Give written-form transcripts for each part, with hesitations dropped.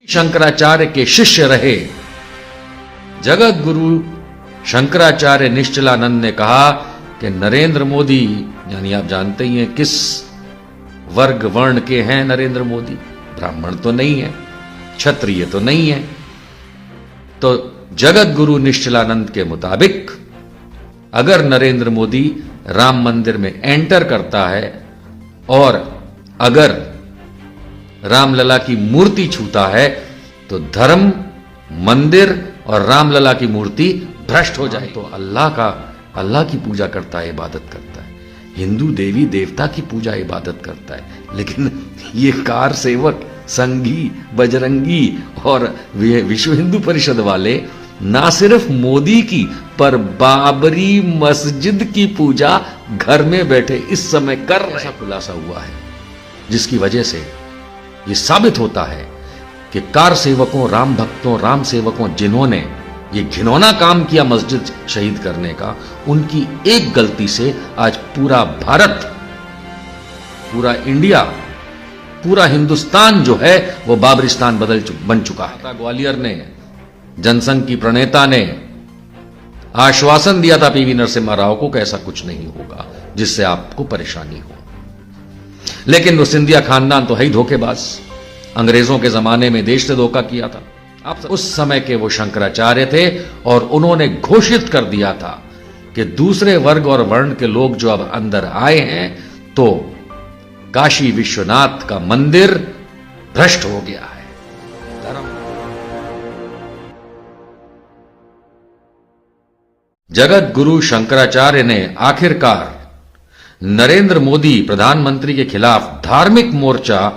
शंकराचार्य के शिष्य रहे। जगत गुरु शंकराचार्य निश्चलानंद ने कहा कि नरेंद्र मोदी, यानी आप जानते ही हैं किस वर्ग वर्ण के हैं नरेंद्र मोदी, ब्राह्मण तो नहीं है, क्षत्रिय तो नहीं है। तो जगत गुरु निश्चलानंद के मुताबिक अगर नरेंद्र मोदी राम मंदिर में एंटर करता है और अगर रामलला की मूर्ति छूता है तो धर्म, मंदिर और रामलला की मूर्ति भ्रष्ट हो जाए। तो अल्लाह की पूजा करता है, इबादत करता है, हिंदू देवी देवता की पूजा इबादत करता है, लेकिन ये कार सेवक, संघी, बजरंगी और विश्व हिंदू परिषद वाले ना सिर्फ मोदी की पर बाबरी मस्जिद की पूजा घर में बैठे इस समय कर रहे। ऐसा खुलासा हुआ है जिसकी वजह से यह साबित होता है कि कार सेवकों, राम भक्तों, राम सेवकों जिन्होंने ये घिनौना काम किया मस्जिद शहीद करने का, उनकी एक गलती से आज पूरा भारत, पूरा इंडिया, पूरा हिंदुस्तान जो है वो बाबरिस्तान बन चुका है। ग्वालियर ने, जनसंघ की प्रणेता ने आश्वासन दिया था पीवी नरसिम्हा राव को कि ऐसा कुछ नहीं होगा जिससे आपको परेशानी हो, लेकिन वो सिंधिया खानदान तो है ही धोखेबाज। अंग्रेजों के जमाने में देश से धोखा किया था। आप उस समय के वो शंकराचार्य थे और उन्होंने घोषित कर दिया था कि दूसरे वर्ग और वर्ण के लोग जो अब अंदर आए हैं तो काशी विश्वनाथ का मंदिर भ्रष्ट हो गया है। जगत गुरु शंकराचार्य ने आखिरकार नरेंद्र मोदी प्रधानमंत्री के खिलाफ धार्मिक मोर्चा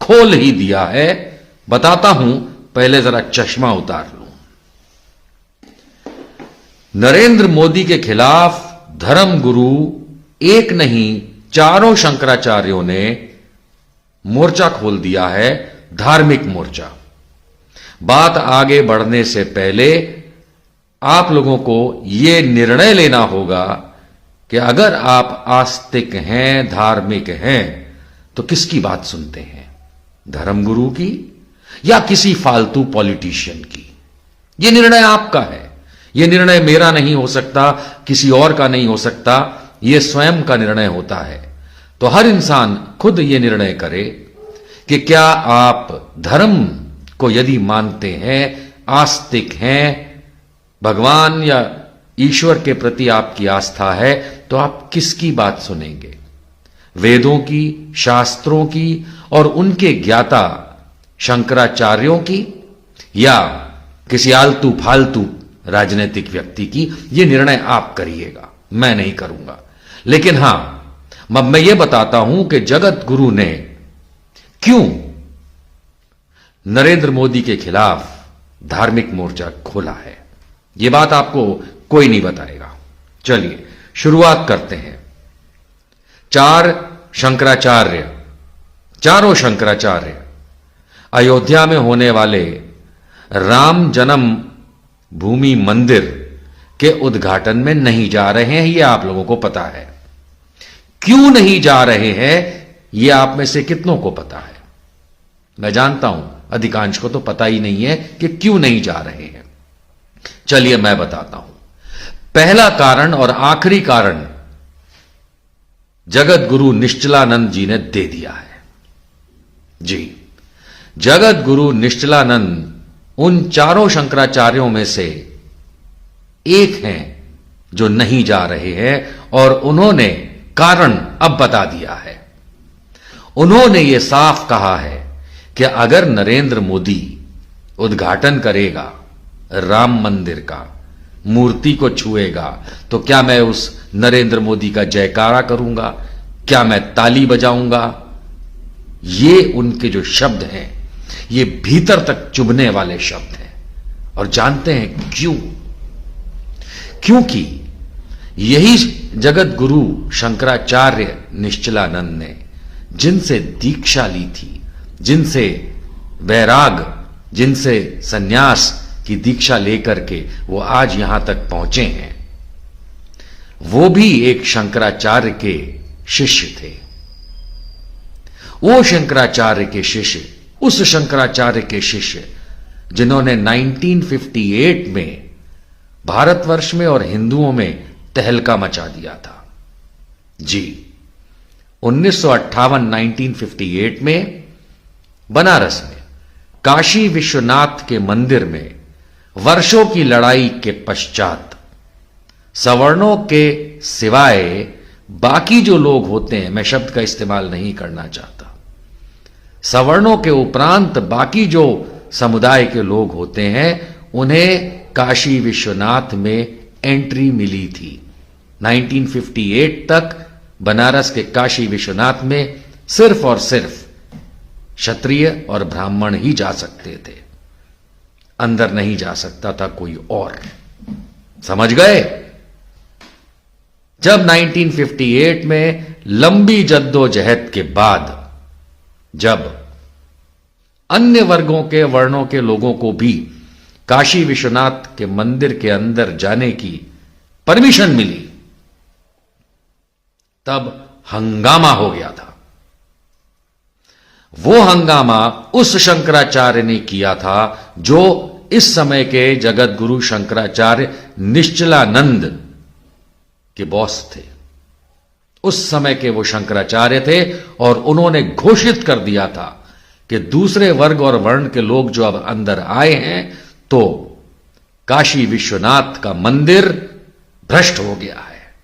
खोल ही दिया है। बताता हूं, पहले जरा चश्मा उतार लूं। नरेंद्र मोदी के खिलाफ धर्म गुरु एक नहीं, चारों शंकराचार्यों ने मोर्चा खोल दिया है, धार्मिक मोर्चा। बात आगे बढ़ने से पहले आप लोगों को यह निर्णय लेना होगा कि अगर आप आस्तिक हैं, धार्मिक हैं, तो किसकी बात सुनते हैं, धर्मगुरु की या किसी फालतू पॉलिटिशियन की? यह निर्णय आपका है। यह निर्णय मेरा नहीं हो सकता, किसी और का नहीं हो सकता, यह स्वयं का निर्णय होता है। तो हर इंसान खुद यह निर्णय करे कि क्या आप धर्म को यदि मानते हैं, आस्तिक हैं, भगवान या ईश्वर के प्रति आपकी आस्था है, तो आप किसकी बात सुनेंगे, वेदों की, शास्त्रों की और उनके ज्ञाता शंकराचार्यों की, या किसी आलतू फालतू राजनीतिक व्यक्ति की? यह निर्णय आप करिएगा, मैं नहीं करूंगा। लेकिन हां, अब मैं यह बताता हूं कि जगत गुरु ने क्यों नरेंद्र मोदी के खिलाफ धार्मिक मोर्चा खोला है। यह बात आपको कोई नहीं बताएगा। चलिए शुरुआत करते हैं। चारों शंकराचार्य अयोध्या में होने वाले राम जन्म भूमि मंदिर के उद्घाटन में नहीं जा रहे हैं, यह आप लोगों को पता है। क्यों नहीं जा रहे हैं, यह आप में से कितनों को पता है? मैं जानता हूं अधिकांश को तो पता ही नहीं है कि क्यों नहीं जा रहे हैं। चलिए मैं बताता हूं। पहला कारण और आखिरी कारण जगत गुरु निश्चलानंद जी ने दे दिया है। जी, जगत गुरु निश्चलानंद उन चारों शंकराचार्यों में से एक हैं जो नहीं जा रहे हैं और उन्होंने कारण अब बता दिया है। उन्होंने यह साफ कहा है कि अगर नरेंद्र मोदी उद्घाटन करेगा राम मंदिर का, मूर्ति को छुएगा, तो क्या मैं उस नरेंद्र मोदी का जयकारा करूंगा, क्या मैं ताली बजाऊंगा? ये उनके जो शब्द हैं, ये भीतर तक चुभने वाले शब्द हैं। और जानते हैं क्यों? क्योंकि यही जगत गुरु शंकराचार्य निश्चलानंद ने जिनसे दीक्षा ली थी, जिनसे वैराग, जिनसे सन्यास की दीक्षा लेकर के वो आज यहां तक पहुंचे हैं, वो भी एक शंकराचार्य के शिष्य थे। वो शंकराचार्य के शिष्य, उस शंकराचार्य के शिष्य जिन्होंने 1958 में भारतवर्ष में और हिंदुओं में तहलका मचा दिया था। जी, 1958 में बनारस में काशी विश्वनाथ के मंदिर में वर्षों की लड़ाई के पश्चात सवर्णों के सिवाय बाकी जो लोग होते हैं, मैं शब्द का इस्तेमाल नहीं करना चाहता, सवर्णों के उपरांत बाकी जो समुदाय के लोग होते हैं, उन्हें काशी विश्वनाथ में एंट्री मिली थी। 1958 तक बनारस के काशी विश्वनाथ में सिर्फ और सिर्फ क्षत्रिय और ब्राह्मण ही जा सकते थे, अंदर नहीं जा सकता था कोई और। समझ गए? जब 1958 में लंबी जद्दोजहद के बाद जब अन्य वर्गों के वर्णों के लोगों को भी काशी विश्वनाथ के मंदिर के अंदर जाने की परमिशन मिली, तब हंगामा हो गया था। वो हंगामा उस शंकराचार्य ने किया था जो इस समय के जगत गुरु शंकराचार्य निश्चलानंद के बॉस थे। उस समय के वो शंकराचार्य थे और उन्होंने घोषित कर दिया था कि दूसरे वर्ग और वर्ण के लोग जो अब अंदर आए हैं तो काशी विश्वनाथ का मंदिर भ्रष्ट हो गया है,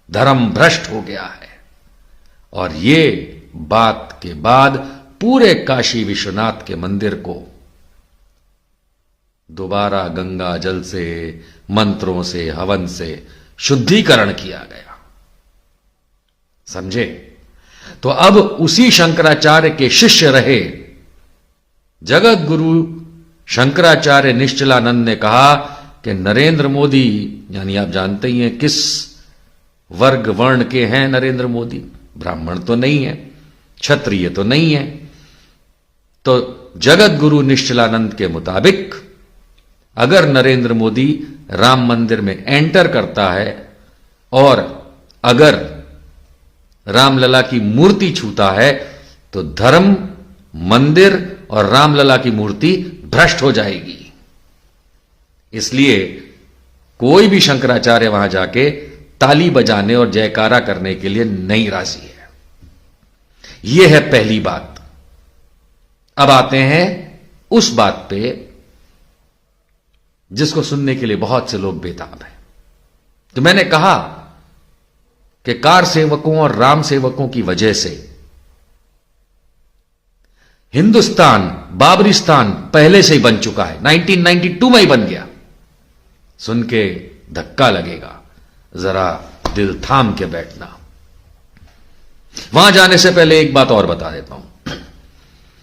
धर्म भ्रष्ट हो गया है। और ये बात के बाद पूरे काशी विश्वनाथ के मंदिर को दोबारा गंगा जल से, मंत्रों से, हवन से शुद्धिकरण किया गया। समझे? तो अब उसी शंकराचार्य के शिष्य रहे जगत गुरु शंकराचार्य निश्चलानंद ने कहा कि नरेंद्र मोदी, यानी आप जानते ही हैं किस वर्ग वर्ण के हैं नरेंद्र मोदी, ब्राह्मण तो नहीं है, क्षत्रिय तो नहीं है। तो जगत गुरु निश्चलानंद के मुताबिक अगर नरेंद्र मोदी राम मंदिर में एंटर करता है और अगर रामलला की मूर्ति छूता है तो धर्म, मंदिर और रामलला की मूर्ति भ्रष्ट हो जाएगी। इसलिए कोई भी शंकराचार्य वहां जाके ताली बजाने और जयकारा करने के लिए नहीं राजी है। यह है पहली बात। अब आते हैं उस बात पे जिसको सुनने के लिए बहुत से लोग बेताब हैं। तो मैंने कहा कि कार सेवकों और राम सेवकों की वजह से हिंदुस्तान बाबरिस्तान पहले से ही बन चुका है, 1992 में ही बन गया। सुन के धक्का लगेगा, जरा दिल थाम के बैठना। वहां जाने से पहले एक बात और बता देता हूं।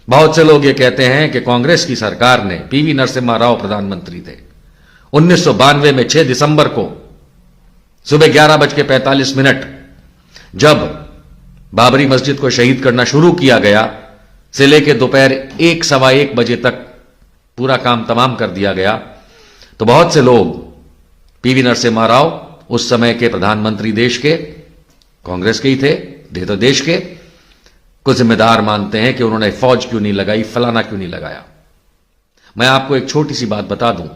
बहुत से लोग ये कहते हैं कि कांग्रेस की सरकार ने, पीवी नरसिम्हा राव प्रधानमंत्री थे, 1992 में 6 दिसंबर को सुबह 11:45 जब बाबरी मस्जिद को शहीद करना शुरू किया गया से लेकर दोपहर 1 सवा 1 बजे तक पूरा काम तमाम कर दिया गया। तो बहुत से लोग पीवी नरसिम्हा राव उस समय के प्रधानमंत्री देश के, कांग्रेस के ही थे, तो देश के कुछ जिम्मेदार मानते हैं कि उन्होंने फौज क्यों नहीं लगाई, फलाना क्यों नहीं लगाया। मैं आपको एक छोटी सी बात बता दूं,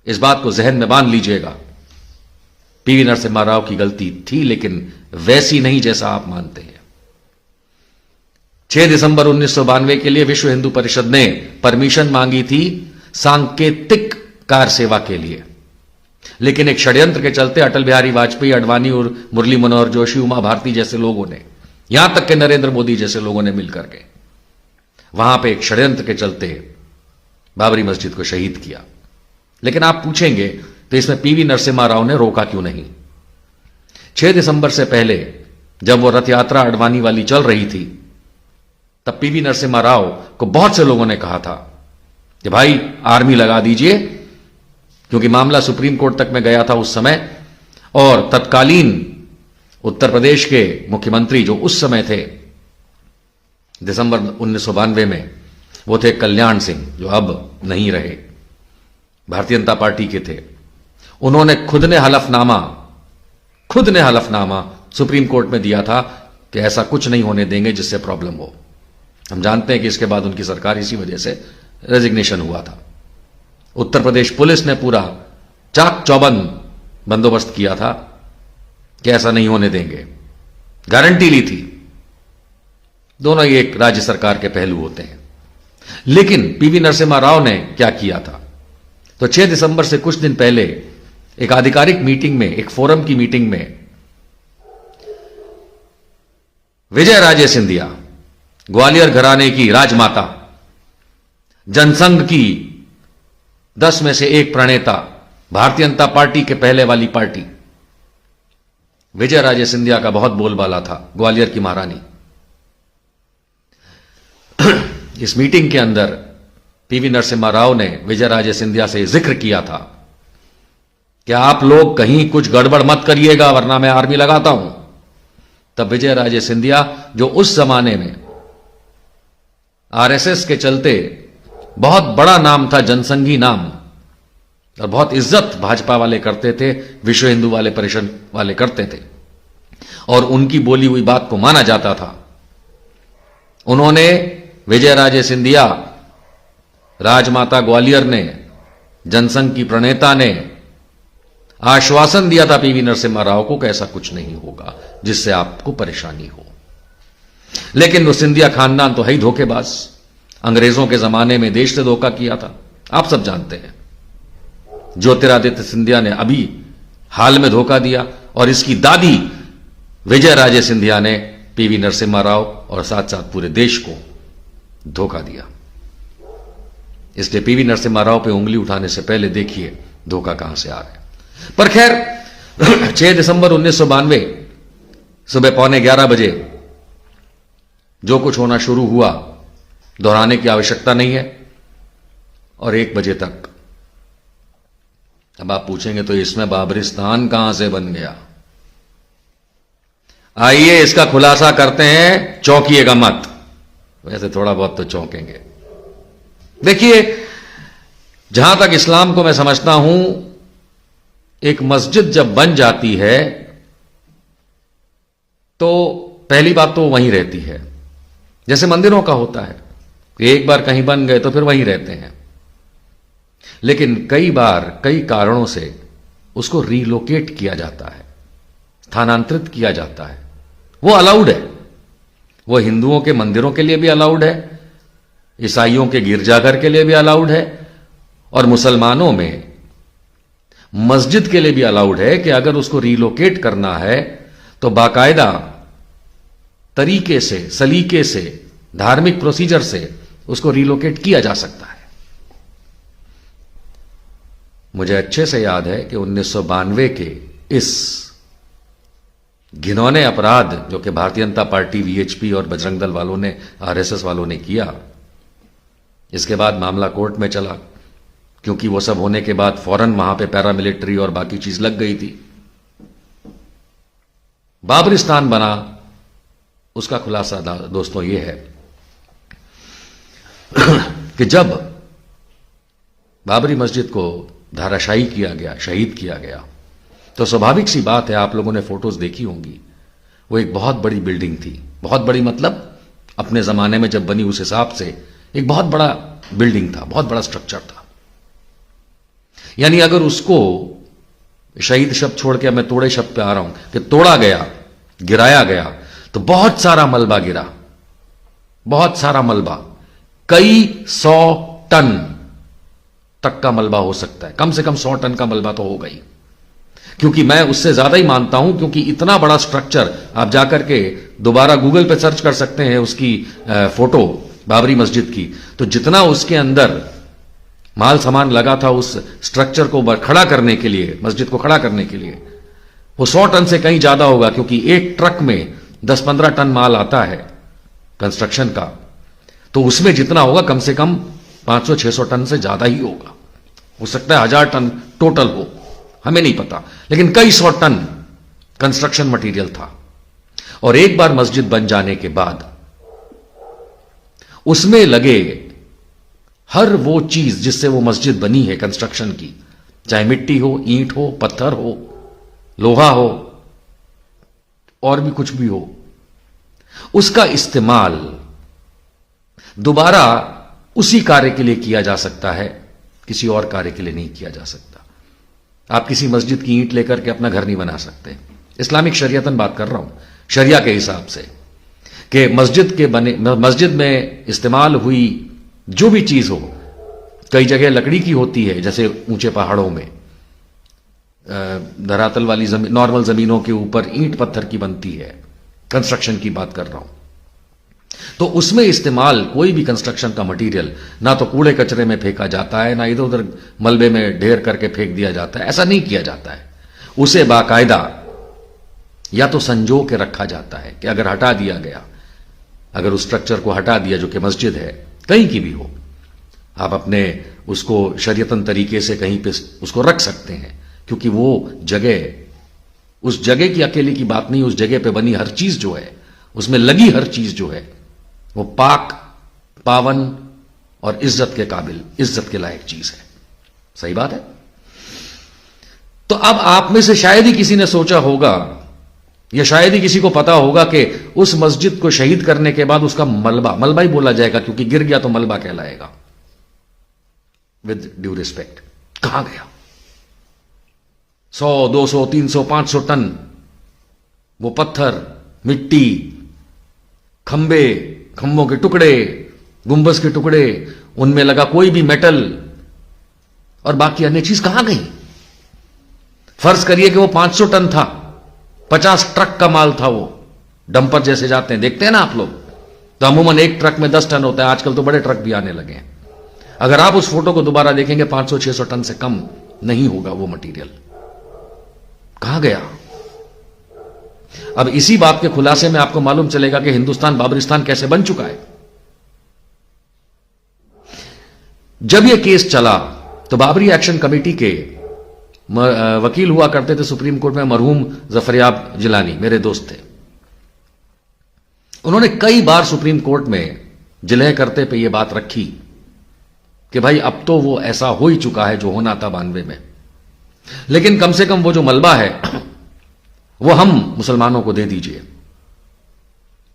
इस बात को जहन में बांध लीजिएगा। पीवी नरसिम्हा राव की गलती थी, लेकिन वैसी नहीं जैसा आप मानते हैं। 6 दिसंबर 1992 के लिए विश्व हिंदू परिषद ने परमिशन मांगी थी सांकेतिक कार सेवा के लिए, लेकिन एक षड्यंत्र के चलते अटल बिहारी वाजपेयी, अडवाणी और मुरली मनोहर जोशी, उमा भारती जैसे लोगों ने, यहां तक कि नरेंद्र मोदी जैसे लोगों ने मिलकर के वहां पे एक षड्यंत्र के चलते बाबरी मस्जिद को शहीद किया। लेकिन आप पूछेंगे तो इसमें पीवी नरसिम्हा राव ने रोका क्यों नहीं? 6 दिसंबर से पहले जब वो रथ यात्रा अडवाणी वाली चल रही थी, तब पीवी नरसिम्हा राव को बहुत से लोगों ने कहा था कि भाई आर्मी लगा दीजिए, क्योंकि मामला सुप्रीम कोर्ट तक में गया था उस समय। और तत्कालीन उत्तर प्रदेश के मुख्यमंत्री जो उस समय थे दिसंबर 1992 में, वो थे कल्याण सिंह, जो अब नहीं रहे, भारतीय जनता पार्टी के थे। उन्होंने खुद ने हलफनामा सुप्रीम कोर्ट में दिया था कि ऐसा कुछ नहीं होने देंगे जिससे प्रॉब्लम हो। हम जानते हैं कि इसके बाद उनकी सरकार इसी वजह से रेजिग्नेशन हुआ था। उत्तर प्रदेश पुलिस ने पूरा चाक चौबंद बंदोबस्त किया था कि ऐसा नहीं होने देंगे, गारंटी ली थी। दोनों ही एक राज्य सरकार के पहलू होते हैं। लेकिन पीवी नरसिम्हा राव ने क्या किया था, तो 6 दिसंबर से कुछ दिन पहले एक आधिकारिक मीटिंग में, एक फोरम की मीटिंग में विजय राजे सिंधिया, ग्वालियर घराने की राजमाता, जनसंघ की 10 में से एक प्रणेता, भारतीय जनता पार्टी के पहले वाली पार्टी, विजय राजे सिंधिया का बहुत बोलबाला था, ग्वालियर की महारानी। इस मीटिंग के अंदर पीवी नरसिम्हा राव ने विजय राजे सिंधिया से जिक्र किया था कि आप लोग कहीं कुछ गड़बड़ मत करिएगा वरना मैं आर्मी लगाता हूं। तब विजय राजे सिंधिया, जो उस जमाने में आरएसएस के चलते बहुत बड़ा नाम था, जनसंघी नाम, और बहुत इज्जत भाजपा वाले करते थे, विश्व हिंदू वाले परिषद वाले करते थे, और उनकी बोली हुई बात को माना जाता था। उन्होंने, विजय राजे सिंधिया, राजमाता ग्वालियर ने, जनसंघ की प्रणेता ने आश्वासन दिया था पीवी नरसिम्हा राव को कि ऐसा कुछ नहीं होगा जिससे आपको परेशानी हो। लेकिन वो सिंधिया खानदान तो है ही धोखेबाज। अंग्रेजों के जमाने में देश से धोखा किया था, आप सब जानते हैं। ज्योतिरादित्य सिंधिया ने अभी हाल में धोखा दिया, और इसकी दादी विजय राजे सिंधिया ने पीवी नरसिम्हा राव और साथ साथ पूरे देश को धोखा दिया। इसलिए पीवी नरसिम्हा राव पे उंगली उठाने से पहले देखिए धोखा कहां से आ रहा है। पर खैर 6 दिसंबर 1992 सुबह 11:15 बजे जो कुछ होना शुरू हुआ, दोहराने की आवश्यकता नहीं है, और 1 बजे तक। अब आप पूछेंगे तो इसमें बाबरिस्तान कहां से बन गया? आइए इसका खुलासा करते हैं, चौंकिएगा मत। वैसे थोड़ा बहुत तो चौंकेंगे। देखिए, जहां तक इस्लाम को मैं समझता हूं, एक मस्जिद जब बन जाती है तो पहली बात तो वहीं रहती है, जैसे मंदिरों का होता है कि एक बार कहीं बन गए तो फिर वहीं रहते हैं। लेकिन कई बार कई कारणों से उसको रीलोकेट किया जाता है, स्थानांतरित किया जाता है। वो अलाउड है, वो हिंदुओं के मंदिरों के लिए भी अलाउड है, ईसाइयों के गिरजाघर के लिए भी अलाउड है, और मुसलमानों में मस्जिद के लिए भी अलाउड है कि अगर उसको रीलोकेट करना है तो बाकायदा तरीके से, सलीके से, धार्मिक प्रोसीजर से उसको रीलोकेट किया जा सकता है। मुझे अच्छे से याद है कि 1992 के इस घिनौने अपराध जो कि भारतीय जनता पार्टी, वीएचपी और बजरंग दल वालों ने, आरएसएस वालों ने किया, इसके बाद मामला कोर्ट में चला, क्योंकि वो सब होने के बाद फौरन वहां पे पैरामिलिट्री और बाकी चीज लग गई थी। बाबरिस्तान बना, उसका खुलासा दोस्तों ये है कि जब बाबरी मस्जिद को धाराशाही किया गया, शहीद किया गया, तो स्वाभाविक सी बात है, आप लोगों ने फोटोज देखी होंगी, वो एक बहुत बड़ी बिल्डिंग थी। बहुत बड़ी मतलब अपने जमाने में जब बनी उस हिसाब से एक बहुत बड़ा बिल्डिंग था, बहुत बड़ा स्ट्रक्चर था। यानी अगर उसको, शहीद शब्द छोड़ के मैं तोड़े शब्द पे आ रहा हूं, कि तोड़ा गया, गिराया गया, तो बहुत सारा मलबा गिरा, बहुत सारा मलबा, कई 100 टन तक का मलबा हो सकता है, कम से कम 100 टन का मलबा तो होगा ही, क्योंकि मैं उससे ज्यादा ही मानता हूं, क्योंकि इतना बड़ा स्ट्रक्चर, आप जाकर के दोबारा गूगल पे सर्च कर सकते हैं उसकी फोटो बाबरी मस्जिद की, तो जितना उसके अंदर माल सामान लगा था उस स्ट्रक्चर को खड़ा करने के लिए, मस्जिद को खड़ा करने के लिए, वो 100 टन से कहीं ज्यादा होगा, क्योंकि एक ट्रक में 10-15 टन माल आता है कंस्ट्रक्शन का, तो उसमें जितना होगा कम से कम 500-600 टन से ज्यादा ही होगा। हो सकता है 1000 टन टोटल हो, हमें नहीं पता, लेकिन कई 100 टन कंस्ट्रक्शन मटेरियल था। और एक बार मस्जिद बन जाने के बाद उसमें लगे हर वो चीज जिससे वो मस्जिद बनी है कंस्ट्रक्शन की, चाहे मिट्टी हो, ईंट हो, पत्थर हो, लोहा हो, और भी कुछ भी हो, उसका इस्तेमाल दोबारा उसी कार्य के लिए किया जा सकता है किसी और कार्य के लिए नहीं किया जा सकता। आप किसी मस्जिद की ईंट लेकर के अपना घर नहीं बना सकते। इस्लामिक शरीयतन बात कर रहा हूं, शरिया के हिसाब से, कि मस्जिद में इस्तेमाल हुई जो भी चीज हो, कई जगह लकड़ी की होती है, जैसे ऊंचे पहाड़ों में धरातल वाली जमीन, नॉर्मल जमीनों के ऊपर ईंट पत्थर की बनती है, कंस्ट्रक्शन की बात कर रहा हूं, तो उसमें इस्तेमाल कोई भी कंस्ट्रक्शन का मटेरियल ना तो कूड़े कचरे में फेंका जाता है, ना इधर उधर मलबे में ढेर करके फेंक दिया जाता है। ऐसा नहीं किया जाता है। उसे बाकायदा या तो संजो के रखा जाता है कि अगर हटा दिया गया, अगर उस स्ट्रक्चर को हटा दिया जो कि मस्जिद है, कहीं की भी हो, आप अपने उसको शरीयतन तरीके से कहीं पे उसको रख सकते हैं, क्योंकि वो जगह, उस जगह की अकेले की बात नहीं, उस जगह पे बनी हर चीज जो है, उसमें लगी हर चीज जो है, वो पाक, पावन और इज्जत के काबिल, इज्जत के लायक चीज है। सही बात है। तो अब आप में से शायद ही किसी ने सोचा होगा, या शायद ही किसी को पता होगा कि उस मस्जिद को शहीद करने के बाद उसका मलबा ही बोला जाएगा, क्योंकि गिर गया तो मलबा कहलाएगा। विद ड्यू रिस्पेक्ट, कहां गया 100, 200, 300, 500 टन वो पत्थर, मिट्टी, खंभों के टुकड़े, गुंबज के टुकड़े, उनमें लगा कोई भी मेटल और बाकी अन्य चीज कहां गई? फर्ज करिए कि वो 500 टन था, 50 ट्रक का माल था, वो डंपर जैसे जाते हैं, देखते हैं ना आप लोग, तो अमूमन एक ट्रक में 10 टन होता है। आजकल तो बड़े ट्रक भी आने लगे हैं। अगर आप उस फोटो को दोबारा देखेंगे, 500-600 टन से कम नहीं होगा वो मटेरियल। कहां गया? अब इसी बात के खुलासे में आपको मालूम चलेगा कि हिंदुस्तान बाबरिस्तान कैसे बन चुका है। जब यह केस चला तो बाबरी एक्शन कमेटी के वकील हुआ करते थे सुप्रीम कोर्ट में, मरहूम जफरयाब जिलानी, मेरे दोस्त थे। उन्होंने कई बार सुप्रीम कोर्ट में जिलह करते पे यह बात रखी कि भाई अब तो वो ऐसा हो ही चुका है जो होना था 92 में, लेकिन कम से कम वो जो मलबा है वो हम मुसलमानों को दे दीजिए,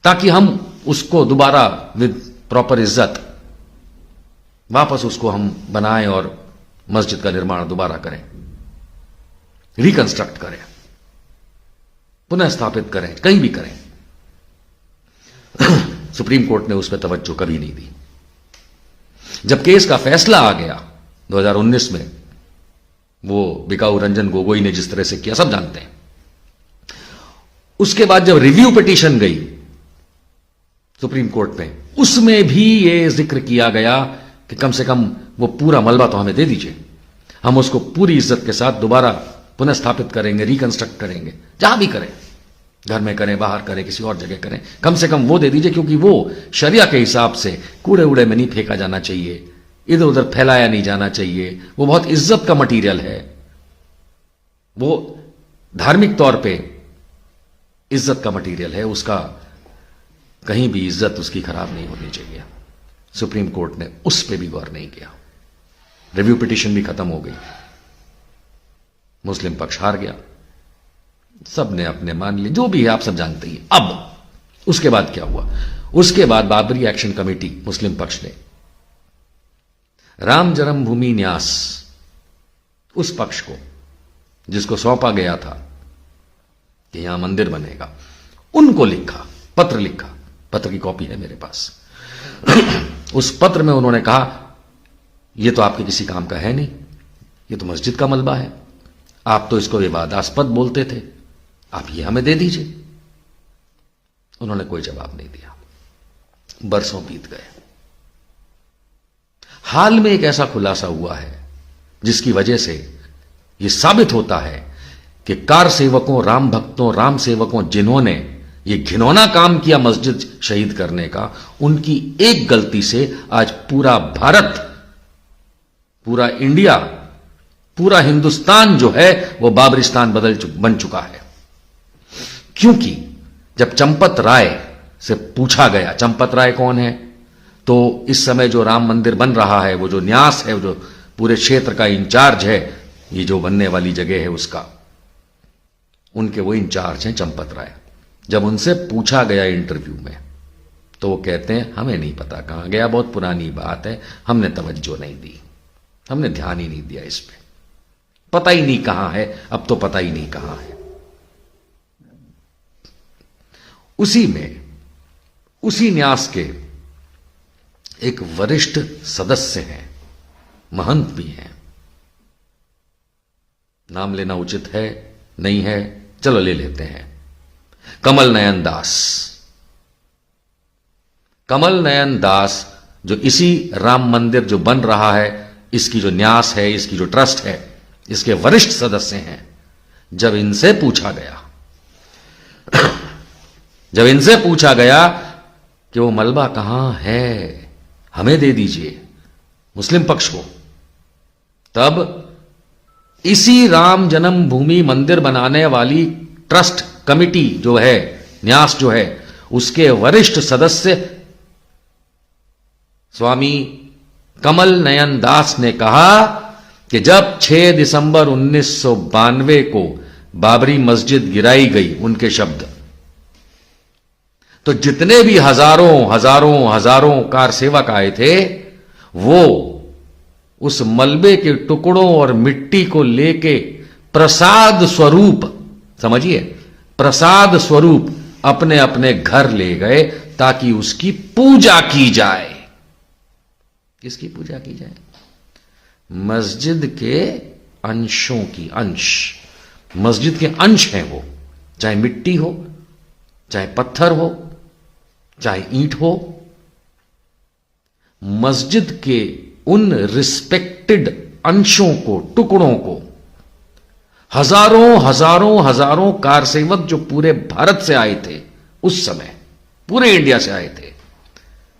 ताकि हम उसको दोबारा विद प्रॉपर इज्जत वापस उसको हम बनाएं और मस्जिद का निर्माण दोबारा करें, रिकंस्ट्रक्ट करें, पुनः स्थापित करें, कहीं भी करें। सुप्रीम कोर्ट ने उस पर तवज्जो कभी नहीं दी। जब केस का फैसला आ गया 2019 में, वो बिकाऊ रंजन गोगोई ने जिस तरह से किया सब जानते हैं। उसके बाद जब रिव्यू पिटीशन गई सुप्रीम कोर्ट में, उसमें भी यह जिक्र किया गया कि कम से कम वो पूरा मलबा तो हमें दे दीजिए, हम उसको पूरी इज्जत के साथ दोबारा पुनः स्थापित करेंगे, रिकंस्ट्रक्ट करेंगे, जहां भी करें, घर में करें, बाहर करें, किसी और जगह करें, कम से कम वो दे दीजिए, क्योंकि वो शरिया के हिसाब से कूड़े उड़े में नहीं फेंका जाना चाहिए, इधर उधर फैलाया नहीं जाना चाहिए। वो बहुत इज्जत का मटीरियल है, वो धार्मिक तौर पे इज्जत का मटीरियल है, उसका कहीं भी इज्जत उसकी खराब नहीं होनी चाहिए। सुप्रीम कोर्ट ने उस पर भी गौर नहीं किया। रिव्यू पिटीशन भी खत्म हो गई, मुस्लिम पक्ष हार गया, सब ने अपने मान लिए, जो भी है आप सब जानते ही। अब उसके बाद क्या हुआ? उसके बाद बाबरी एक्शन कमेटी, मुस्लिम पक्ष ने राम जन्मभूमि न्यास, उस पक्ष को जिसको सौंपा गया था कि यहां मंदिर बनेगा, उनको लिखा, पत्र लिखा, पत्र की कॉपी है मेरे पास। उस पत्र में उन्होंने कहा यह तो आपके किसी काम का है नहीं, यह तो मस्जिद का मलबा है, आप तो इसको विवादास्पद बोलते थे, आप ये हमें दे दीजिए। उन्होंने कोई जवाब नहीं दिया। बरसों बीत गए। हाल में एक ऐसा खुलासा हुआ है जिसकी वजह से यह साबित होता है कि कार सेवकों, राम भक्तों, राम सेवकों जिन्होंने ये घिनौना काम किया मस्जिद शहीद करने का, उनकी एक गलती से आज पूरा भारत, पूरा इंडिया, पूरा हिंदुस्तान जो है वो बाबरिस्तान बन चुका है। क्योंकि जब चंपत राय से पूछा गया, चंपत राय कौन है, तो इस समय जो राम मंदिर बन रहा है, वो जो न्यास है, वो जो पूरे क्षेत्र का इंचार्ज है, ये जो बनने वाली जगह है उसका, उनके वो इंचार्ज हैं चंपत राय। जब उनसे पूछा गया इंटरव्यू में, तो वो कहते हैं हमें नहीं पता कहां गया, बहुत पुरानी बात है, हमने तवज्जो नहीं दी, हमने ध्यान ही नहीं दिया इस पे, पता ही नहीं कहां है, अब तो पता ही नहीं कहां है। उसी में, उसी न्यास के एक वरिष्ठ सदस्य हैं, महंत भी हैं, नाम लेना उचित है नहीं है, चलो ले लेते हैं, कमल नयन दास। कमल नयन दास जो इसी राम मंदिर जो बन रहा है, इसकी जो न्यास है, इसकी जो ट्रस्ट है, इसके वरिष्ठ सदस्य हैं। जब इनसे पूछा गया कि वो मलबा कहां है, हमें दे दीजिए, मुस्लिम पक्ष को, तब इसी राम जन्मभूमि मंदिर बनाने वाली ट्रस्ट कमिटी जो है, न्यास जो है, उसके वरिष्ठ सदस्य स्वामी कमल नयन दास ने कहा कि जब 6 दिसंबर 1992 को बाबरी मस्जिद गिराई गई, उनके शब्द, तो जितने भी हजारों कार सेवक आए थे, वो उस मलबे के टुकड़ों और मिट्टी को लेके प्रसाद स्वरूप, समझिए, प्रसाद स्वरूप अपने अपने घर ले गए ताकि उसकी पूजा की जाए। किसकी पूजा की जाए? मस्जिद के अंशों की, अंश, मस्जिद के अंश हैं वो, चाहे मिट्टी हो, चाहे पत्थर हो, चाहे ईंट हो, मस्जिद के उन रिस्पेक्टेड अंशों को, टुकड़ों को हजारों कार सेवक जो पूरे भारत से आए थे, उस समय पूरे इंडिया से आए थे,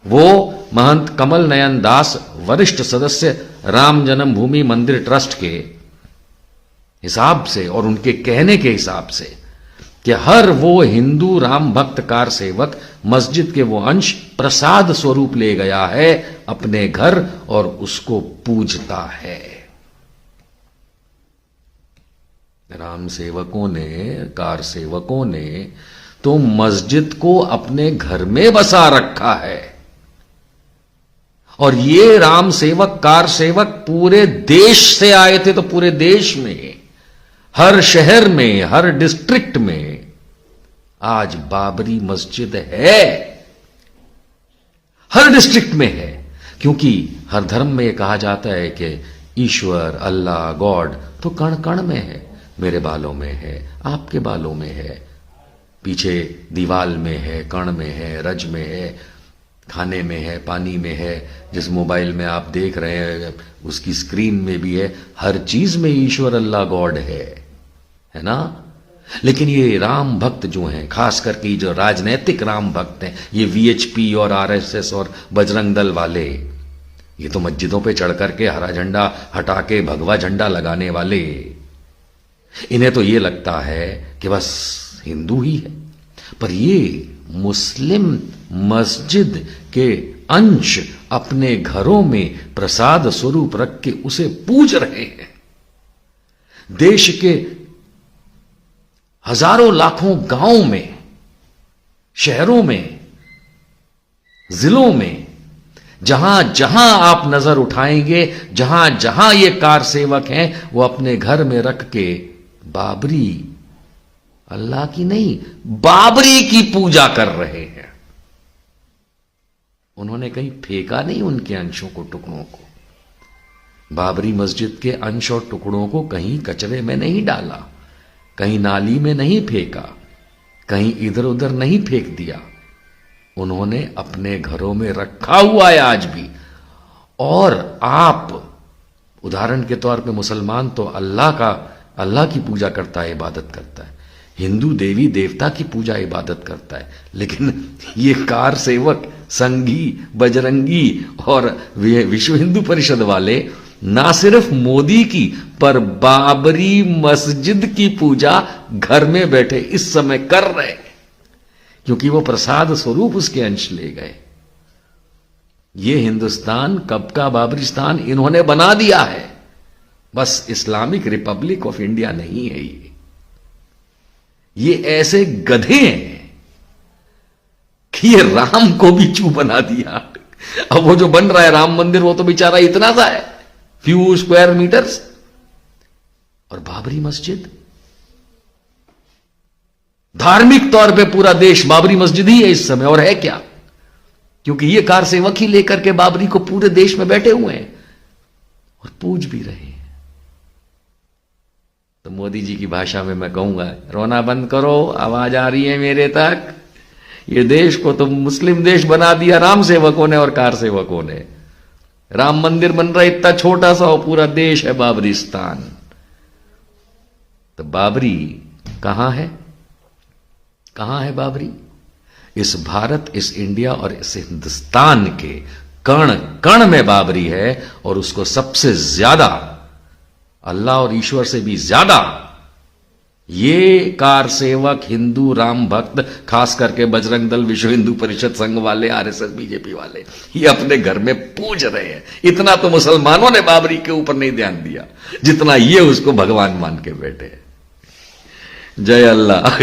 वो महंत कमल नयन दास, वरिष्ठ सदस्य राम जन्मभूमि मंदिर ट्रस्ट के हिसाब से और उनके कहने के हिसाब से कि हर वो हिंदू राम भक्त कार सेवक मस्जिद के वो अंश प्रसाद स्वरूप ले गया है अपने घर और उसको पूजता है। राम सेवकों ने, कार सेवकों ने तो मस्जिद को अपने घर में बसा रखा है, और ये राम सेवक, कार सेवक पूरे देश से आए थे, तो पूरे देश में, हर शहर में, हर डिस्ट्रिक्ट में आज बाबरी मस्जिद है, हर डिस्ट्रिक्ट में है। क्योंकि हर धर्म में यह कहा जाता है कि ईश्वर, अल्लाह, गॉड तो कण कण में है, मेरे बालों में है, आपके बालों में है, पीछे दीवाल में है, कण में है, रज में है, खाने में है, पानी में है, जिस मोबाइल में आप देख रहे हैं उसकी स्क्रीन में भी है, हर चीज में ईश्वर, अल्लाह, गॉड है ना। लेकिन ये राम भक्त जो हैं, खास करके जो राजनैतिक राम भक्त हैं, ये वीएचपी और आरएसएस और बजरंग दल वाले, ये तो मस्जिदों पे चढ़ करके हरा झंडा हटा के भगवा झंडा लगाने वाले, इन्हें तो ये लगता है कि बस हिंदू ही है। पर ये मुस्लिम मस्जिद के अंश अपने घरों में प्रसाद स्वरूप रख के उसे पूज रहे हैं। देश के हजारों लाखों गांवों में, शहरों में, जिलों में, जहां जहां आप नजर उठाएंगे, जहां जहां ये कार सेवक हैं, वो अपने घर में रख के बाबरी, अल्लाह की नहीं, बाबरी की पूजा कर रहे हैं। उन्होंने कहीं फेंका नहीं उनके अंशों को, टुकड़ों को। बाबरी मस्जिद के अंश और टुकड़ों को कहीं कचरे में नहीं डाला, कहीं नाली में नहीं फेंका, कहीं इधर उधर नहीं फेंक दिया। उन्होंने अपने घरों में रखा हुआ है आज भी। और आप, उदाहरण के तौर पे, मुसलमान तो अल्लाह की पूजा करता है, इबादत करता है। हिंदू देवी देवता की पूजा इबादत करता है। लेकिन ये कार सेवक, संघी, बजरंगी और विश्व हिंदू परिषद वाले ना सिर्फ मोदी की, पर बाबरी मस्जिद की पूजा घर में बैठे इस समय कर रहे हैं, क्योंकि वो प्रसाद स्वरूप उसके अंश ले गए। ये हिंदुस्तान कब का बाबरिस्तान इन्होंने बना दिया है। बस इस्लामिक रिपब्लिक ऑफ इंडिया नहीं है ये ऐसे गधे हैं कि ये राम को भी चू बना दिया। अब वो जो बन रहा है राम मंदिर, वो तो बेचारा इतना सा है, फ्यू स्क्वायर मीटर्स। और बाबरी मस्जिद, धार्मिक तौर पे पूरा देश बाबरी मस्जिद ही है इस समय, और है क्या, क्योंकि ये कार सेवक ही लेकर के बाबरी को पूरे देश में बैठे हुए हैं और पूज भी रहे हैं। तो मोदी जी की भाषा में मैं कहूंगा, रोना बंद करो, आवाज आ रही है मेरे तक। ये देश को तो मुस्लिम देश बना दिया राम सेवकों ने और कार सेवकों ने। राम मंदिर बन रहा है इतना छोटा सा, और पूरा देश है बाबरिस्तान। तो बाबरी कहां है, कहां है बाबरी? इस भारत, इस इंडिया और इस हिंदुस्तान के कण कण में बाबरी है। और उसको सबसे ज्यादा, अल्लाह और ईश्वर से भी ज्यादा, ये कार सेवक, हिंदू राम भक्त, खास करके बजरंग दल, विश्व हिंदू परिषद संघ वाले, आरएसएस, बीजेपी वाले, ये अपने घर में पूज रहे हैं। इतना तो मुसलमानों ने बाबरी के ऊपर नहीं ध्यान दिया जितना ये उसको भगवान मान के बैठे। जय अल्लाह।